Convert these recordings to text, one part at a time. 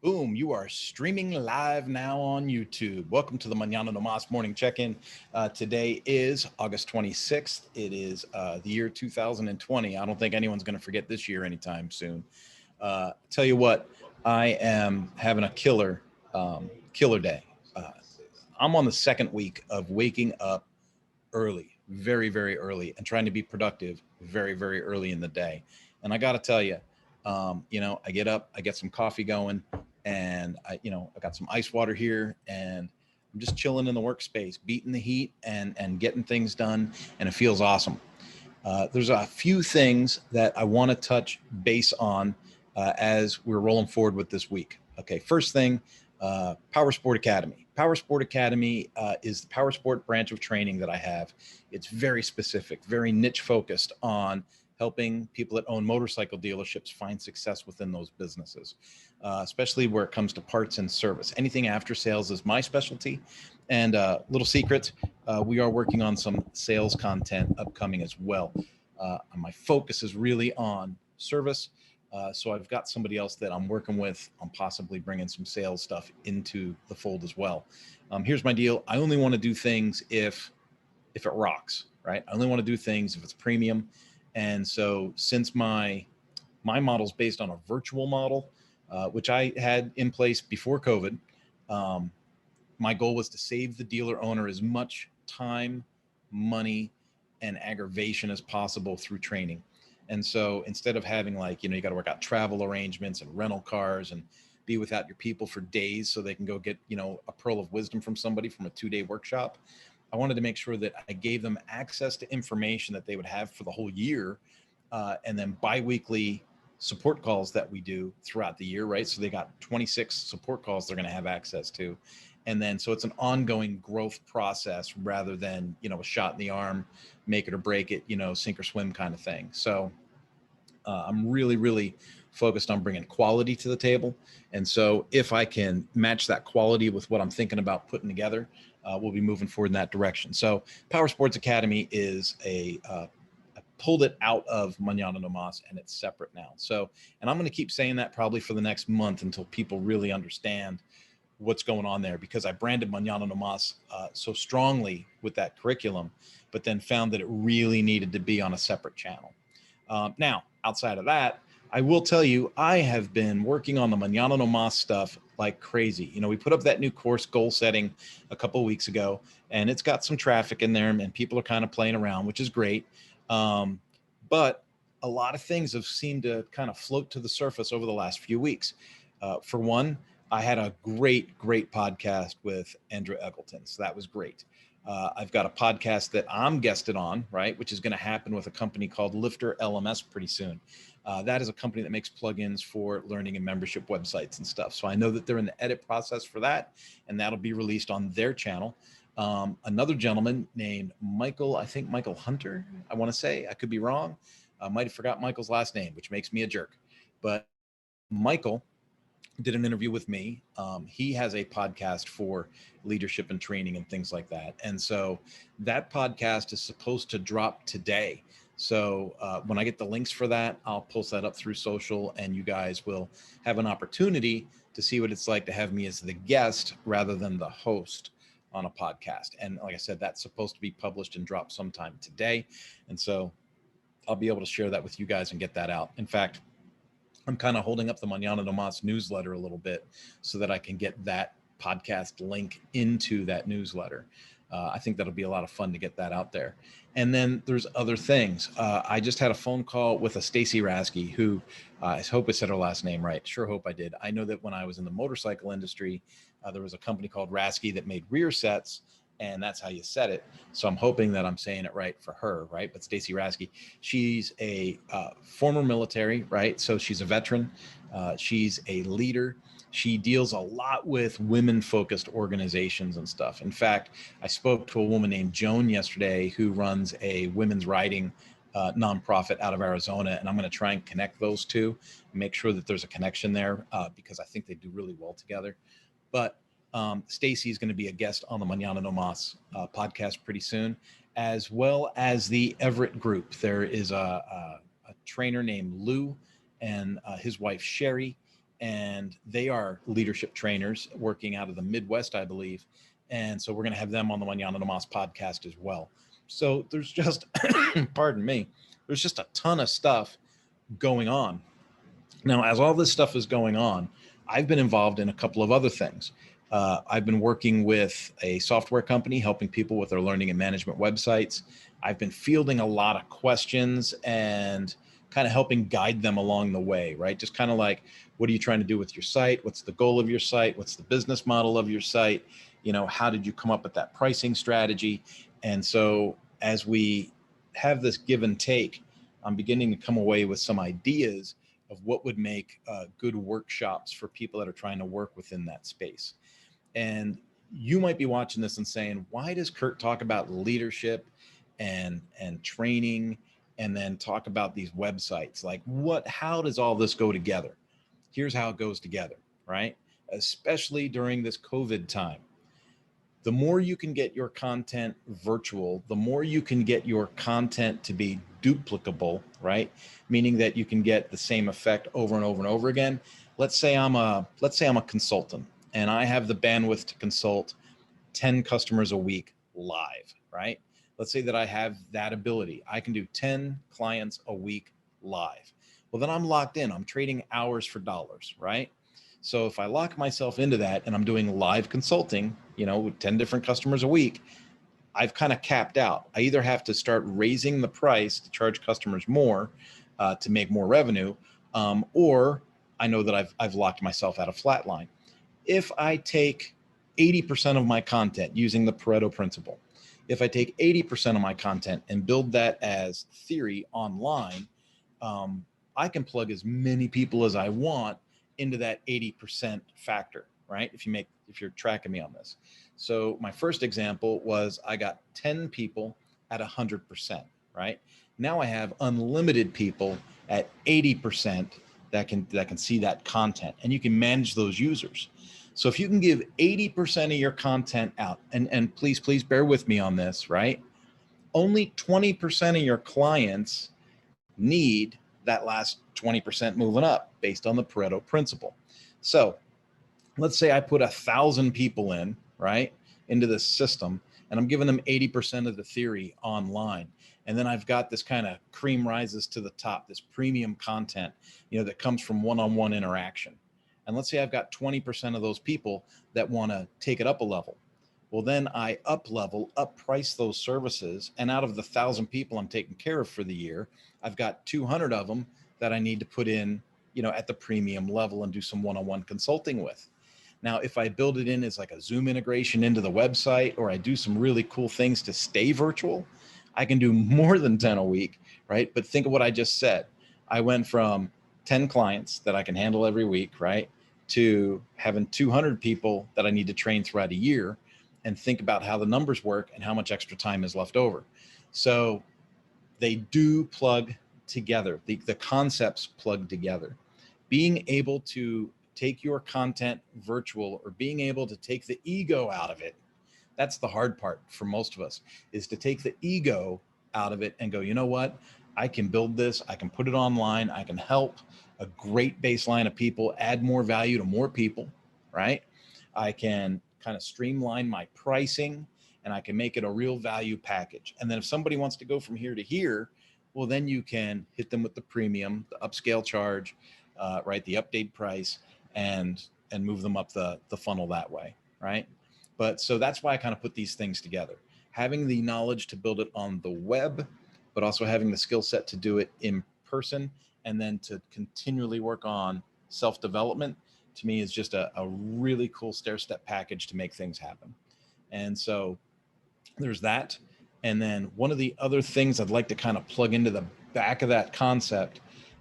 Boom, you are streaming live now on YouTube. Welcome to the Mañana morning check-in. Today is August 26th. It is the year 2020. I don't think anyone's going to forget this year anytime soon. Tell you what, I am having a killer day. Uh, I'm on the second week of waking up early, very, very early, and trying to be productive very, very early in the day. And I got to tell you, I get up, I get some coffee going, and I got some ice water here, and I'm just chilling in the workspace, beating the heat and getting things done, and it feels awesome. There's a few things that I want to touch base on as we're rolling forward with this week. Okay, first thing, Power Sport Academy. Power Sport Academy is the power sport branch of training that I have. It's very specific, very niche focused on helping people that own motorcycle dealerships find success within those businesses, especially where it comes to parts and service. Anything after sales is my specialty. And little secret, we are working on some sales content upcoming as well. My focus is really on service. So I've got somebody else that I'm working with on possibly bringing some sales stuff into the fold as well. Here's my deal. I only want to do things if it rocks, right? I only want to do things if it's premium. And so since my model is based on a virtual model, which I had in place before COVID, um, my goal was to save the dealer owner as much time, money, and aggravation as possible through training. And so instead of having you got to work out travel arrangements and rental cars and be without your people for days so they can go get, a pearl of wisdom from somebody from a 2-day workshop, I wanted to make sure that I gave them access to information that they would have for the whole year, and then biweekly support calls that we do throughout the year, right? So they got 26 support calls they're going to have access to. And then, so it's an ongoing growth process rather than, a shot in the arm, make it or break it, sink or swim kind of thing. So I'm really, really focused on bringing quality to the table. And so if I can match that quality with what I'm thinking about putting together, we'll be moving forward in that direction. So Power Sports Academy is I pulled it out of Mañana and it's separate now. So, and I'm going to keep saying that probably for the next month until people really understand what's going on there, because I branded Mañana so strongly with that curriculum, but then found that it really needed to be on a separate channel. Now, outside of that, I will tell you, I have been working on the Mañana stuff like crazy. We put up that new course goal setting a couple of weeks ago, and it's got some traffic in there, and people are kind of playing around, which is great. But a lot of things have seemed to kind of float to the surface over the last few weeks. For one, I had a great podcast with Andrew Eggleton, so that was great. I've got a podcast that I'm guested on, right, which is going to happen with a company called Lifter LMS pretty soon. That is a company that makes plugins for learning and membership websites and stuff. So I know that they're in the edit process for that, and that'll be released on their channel. Another gentleman named Michael, I think Michael Hunter, I want to say, I could be wrong. I might have forgot Michael's last name, which makes me a jerk. But Michael did an interview with me. He has a podcast for leadership and training and things like that. And so that podcast is supposed to drop today. So when I get the links for that, I'll post that up through social, and you guys will have an opportunity to see what it's like to have me as the guest rather than the host on a podcast. And like I said, that's supposed to be published and dropped sometime today. And so I'll be able to share that with you guys and get that out. In fact, I'm kind of holding up the Mañana newsletter a little bit so that I can get that podcast link into that newsletter. I think that'll be a lot of fun to get that out there. And then there's other things. I just had a phone call with a Stacy Rasky, who I hope I said her last name right. Sure hope I did. I know that when I was in the motorcycle industry, there was a company called Rasky that made rear sets, and that's how you said it. So I'm hoping that I'm saying it right for her, right? But Stacy Rasky, she's a former military, right? So she's a veteran. She's a leader. She deals a lot with women-focused organizations and stuff. In fact, I spoke to a woman named Joan yesterday who runs a women's riding nonprofit out of Arizona, and I'm going to try and connect those two, make sure that there's a connection there, because I think they do really well together. But Stacy is going to be a guest on the Mañana podcast pretty soon, as well as the Everett Group. There is a trainer named Lou and his wife Sherry, and they are leadership trainers working out of the Midwest, I believe. And so we're going to have them on the Mañana Nomás podcast as well. So there's just, pardon me, there's just a ton of stuff going on. Now, as all this stuff is going on, I've been involved in a couple of other things. I've been working with a software company, helping people with their learning and management websites. I've been fielding a lot of questions and kind of helping guide them along the way, right? Just kind of like, what are you trying to do with your site? What's the goal of your site? What's the business model of your site? How did you come up with that pricing strategy? And so as we have this give and take, I'm beginning to come away with some ideas of what would make good workshops for people that are trying to work within that space. And you might be watching this and saying, why does Kurt talk about leadership and training and then talk about these websites? Like how does all this go together? Here's how it goes together, right? Especially during this COVID time. The more you can get your content virtual, the more you can get your content to be duplicable, right? Meaning that you can get the same effect over and over and over again. Let's say I'm a consultant and I have the bandwidth to consult 10 customers a week live, right? Let's say that I have that ability. I can do 10 clients a week live. Well, then I'm locked in. I'm trading hours for dollars, right? So if I lock myself into that and I'm doing live consulting, with 10 different customers a week, I've kind of capped out. I either have to start raising the price to charge customers more to make more revenue, or I know that I've locked myself at a flat line. If I take 80% of my content using the Pareto principle, if I take 80% of my content and build that as theory online, I can plug as many people as I want into that 80% factor, right? If you're tracking me on this. So my first example was I got 10 people at 100%, right? Now I have unlimited people at 80% that can see that content, and you can manage those users. So if you can give 80% of your content out, and please bear with me on this, right? Only 20% of your clients need that last 20% moving up based on the Pareto principle. So let's say I put 1,000 people in, right, into this system, and I'm giving them 80% of the theory online. And then I've got this kind of cream rises to the top, this premium content, that comes from one-on-one interaction. And let's say I've got 20% of those people that want to take it up a level. Well, then I up price those services. And out of the 1,000 people I'm taking care of for the year, I've got 200 of them that I need to put in, at the premium level and do some one-on-one consulting with. Now, if I build it in as like a Zoom integration into the website, or I do some really cool things to stay virtual, I can do more than 10 a week, right? But think of what I just said. I went from 10 clients that I can handle every week, right, to having 200 people that I need to train throughout a year, and think about how the numbers work and how much extra time is left over. So they do plug together. The concepts plug together. Being able to take your content virtual, or being able to take the ego out of it, that's the hard part for most of us, is to take the ego out of it and go, you know what? I can build this. I can put it online. I can help a great baseline of people, add more value to more people, right? I can kind of streamline my pricing, and I can make it a real value package. And then if somebody wants to go from here to here, well, then you can hit them with the premium, the upscale charge, right? The update price, and move them up the funnel that way, right? But so that's why I kind of put these things together. Having the knowledge to build it on the web, but also having the skill set to do it in person, and then to continually work on self-development, to me is just a really cool stair-step package to make things happen. And so there's that. And then one of the other things I'd like to kind of plug into the back of that concept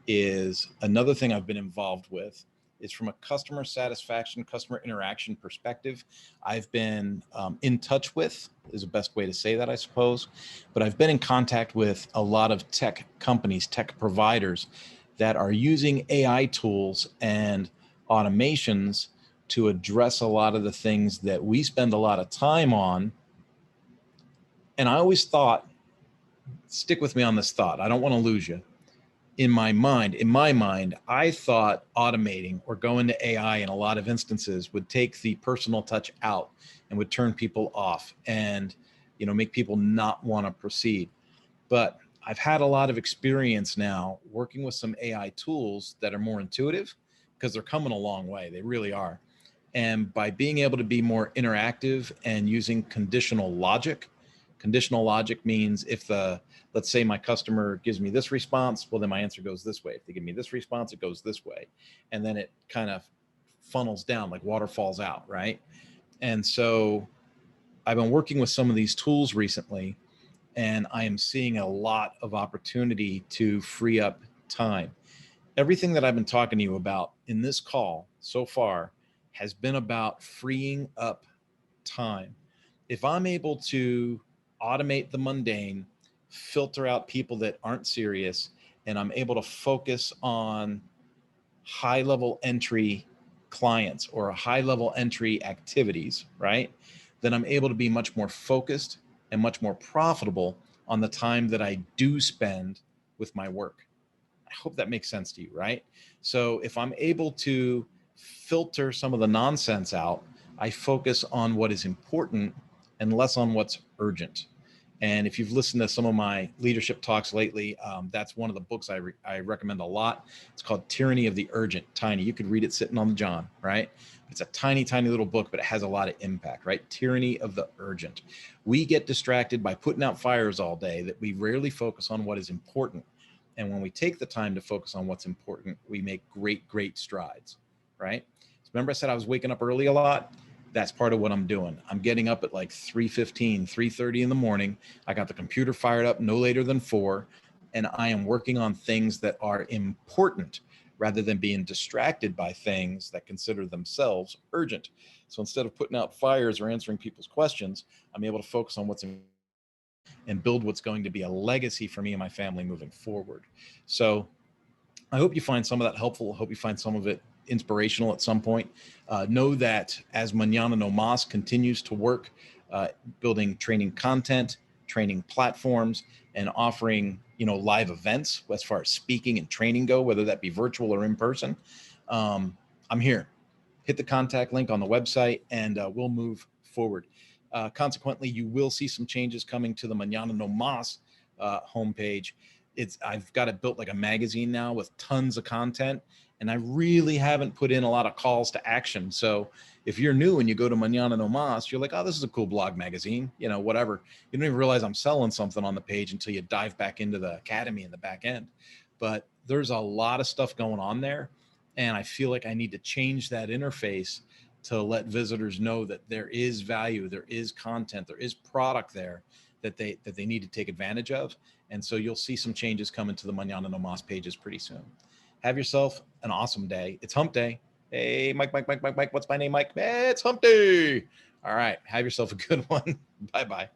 is another thing I've been involved with is from a customer satisfaction, customer interaction perspective. I've been in touch with, is the best way to say that, I suppose, but I've been in contact with a lot of tech companies, tech providers that are using AI tools and automations to address a lot of the things that we spend a lot of time on. And I always thought, stick with me on this thought, I don't want to lose you, in my mind, I thought automating or going to AI in a lot of instances would take the personal touch out and would turn people off and, make people not want to proceed. But I've had a lot of experience now working with some AI tools that are more intuitive because they're coming a long way. They really are. And by being able to be more interactive and using conditional logic means let's say my customer gives me this response, well, then my answer goes this way. If they give me this response, it goes this way. And then it kind of funnels down like water falls out, right? And so I've been working with some of these tools recently, and I am seeing a lot of opportunity to free up time. Everything that I've been talking to you about in this call so far has been about freeing up time. If I'm able to automate the mundane, filter out people that aren't serious, and I'm able to focus on high level entry clients or high level entry activities, right? Then I'm able to be much more focused and much more profitable on the time that I do spend with my work. I hope that makes sense to you, right? So if I'm able to filter some of the nonsense out, I focus on what is important and less on what's urgent. And if you've listened to some of my leadership talks lately, that's one of the books I recommend a lot. It's called Tyranny of the Urgent. Tiny. You could read it sitting on the John, right? It's a tiny, tiny little book, but it has a lot of impact, right? Tyranny of the Urgent. We get distracted by putting out fires all day that we rarely focus on what is important. And when we take the time to focus on what's important, we make great, great strides, right? So remember I said I was waking up early a lot? That's part of what I'm doing. I'm getting up at like 3:15, 3:30 in the morning. I got the computer fired up no later than 4, and I am working on things that are important rather than being distracted by things that consider themselves urgent. So instead of putting out fires or answering people's questions, I'm able to focus on what's important and build what's going to be a legacy for me and my family moving forward. So I hope you find some of that helpful. I hope you find some of it inspirational at some point. Know that as Mañana No Mas continues to work, building training content, training platforms, and offering live events as far as speaking and training go, whether that be virtual or in person, I'm here. Hit the contact link on the website, and we'll move forward. Consequently, you will see some changes coming to the Mañana No Mas homepage. I've got it built like a magazine now with tons of content, and I really haven't put in a lot of calls to action. So if you're new and you go to Mañana No Mas, you're like, oh, this is a cool blog magazine, whatever. You don't even realize I'm selling something on the page until you dive back into the academy in the back end. But there's a lot of stuff going on there, and I feel like I need to change that interface to let visitors know that there is value, there is content, there is product there that they need to take advantage of. And so you'll see some changes coming to the Mañana No Mas pages pretty soon. Have yourself an awesome day. It's hump day. Hey, Mike. What's my name, Mike? It's hump day. All right. Have yourself a good one. Bye-bye.